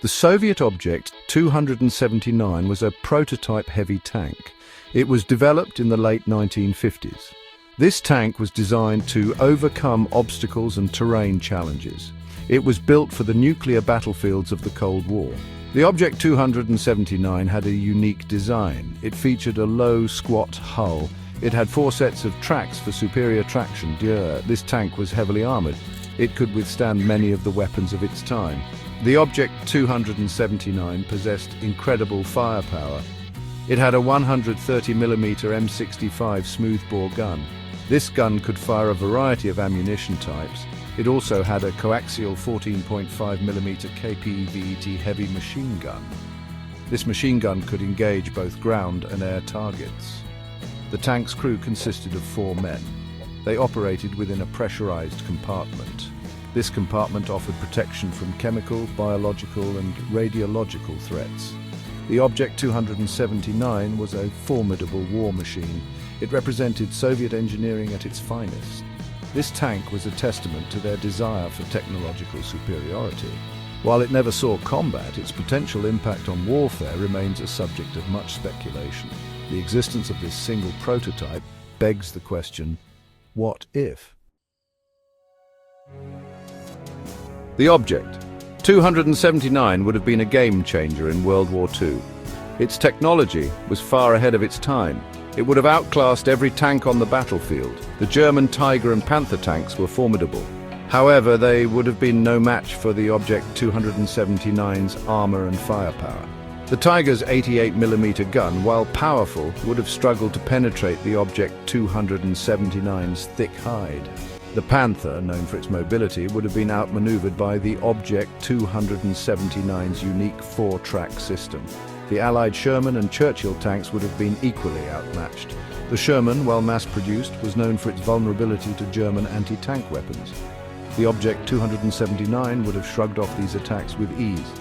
The Soviet Object 279 was a prototype heavy tank. It was developed in the late 1950s. This tank was designed to overcome obstacles and terrain challenges. It was built for the nuclear battlefields of the Cold War. The Object 279 had a unique design. It featured a low, squat hull. It had 4 sets of tracks for superior traction. This tank was heavily armored. It could withstand many of the weapons of its time. The Object 279 possessed incredible firepower. It had a 130mm M65 smoothbore gun. This gun could fire a variety of ammunition types. It also had a coaxial 14.5mm KPVT heavy machine gun. This machine gun could engage both ground and air targets. The tank's crew consisted of 4 men. They operated within a pressurized compartment. This compartment offered protection from chemical, biological, and radiological threats. The Object 279 was a formidable war machine. It represented Soviet engineering at its finest. This tank was a testament to their desire for technological superiority. While it never saw combat, its potential impact on warfare remains a subject of much speculation. The existence of this single prototype begs the question, what if? The Object 279 would have been a game-changer in World War II. Its technology was far ahead of its time. It would have outclassed every tank on the battlefield. The German Tiger and Panther tanks were formidable. However, they would have been no match for the Object 279's armor and firepower. The Tiger's 88mm gun, while powerful, would have struggled to penetrate the Object 279's thick hide. The Panther, known for its mobility, would have been outmaneuvered by the Object 279's unique 4-track system. The Allied Sherman and Churchill tanks would have been equally outmatched. The Sherman, while mass-produced, was known for its vulnerability to German anti-tank weapons. The Object 279 would have shrugged off these attacks with ease.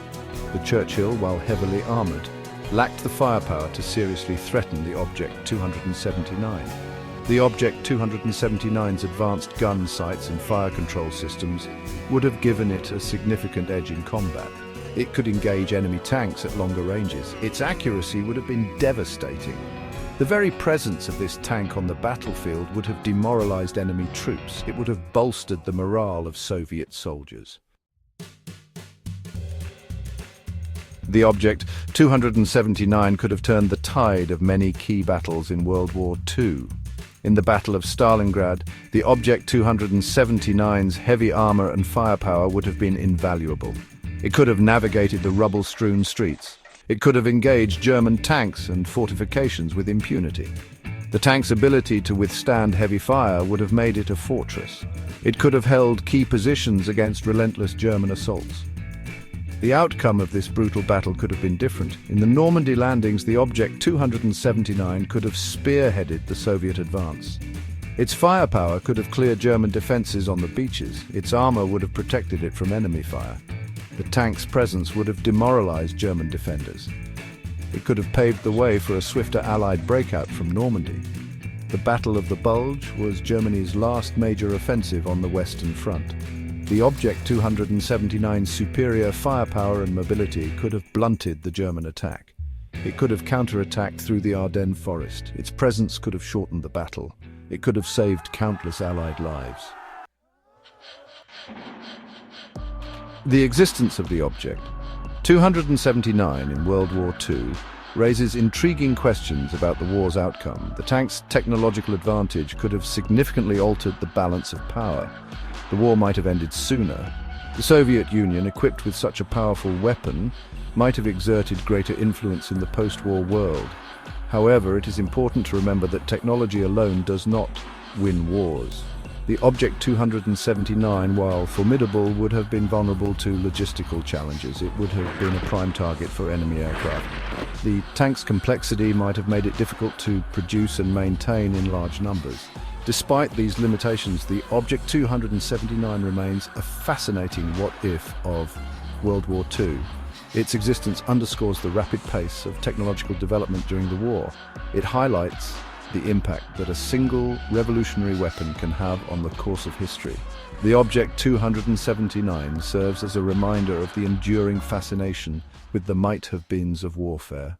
The Churchill, while heavily armored, lacked the firepower to seriously threaten the Object 279. The Object 279's advanced gun sights and fire control systems would have given it a significant edge in combat. It could engage enemy tanks at longer ranges. Its accuracy would have been devastating. The very presence of this tank on the battlefield would have demoralized enemy troops. It would have bolstered the morale of Soviet soldiers. The Object 279 could have turned the tide of many key battles in World War II. In the Battle of Stalingrad, the Object 279's heavy armor and firepower would have been invaluable. It could have navigated the rubble-strewn streets. It could have engaged German tanks and fortifications with impunity. The tank's ability to withstand heavy fire would have made it a fortress. It could have held key positions against relentless German assaults. The outcome of this brutal battle could have been different. In the Normandy landings, the Object 279 could have spearheaded the Soviet advance. Its firepower could have cleared German defenses on the beaches. Its armor would have protected it from enemy fire. The tank's presence would have demoralized German defenders. It could have paved the way for a swifter Allied breakout from Normandy. The Battle of the Bulge was Germany's last major offensive on the Western Front. The Object 279's superior firepower and mobility could have blunted the German attack. It could have counterattacked through the Ardennes forest. Its presence could have shortened the battle. It could have saved countless Allied lives. The existence of the Object 279 in World War II raises intriguing questions about the war's outcome. The tank's technological advantage could have significantly altered the balance of power. The war might have ended sooner. The Soviet Union, equipped with such a powerful weapon, might have exerted greater influence in the post-war world. However, it is important to remember that technology alone does not win wars. The Object 279, while formidable, would have been vulnerable to logistical challenges. It would have been a prime target for enemy aircraft. The tank's complexity might have made it difficult to produce and maintain in large numbers. Despite these limitations, the Object 279 remains a fascinating what-if of World War II. Its existence underscores the rapid pace of technological development during the war. It highlights the impact that a single revolutionary weapon can have on the course of history. The Object 279 serves as a reminder of the enduring fascination with the might-have-beens of warfare.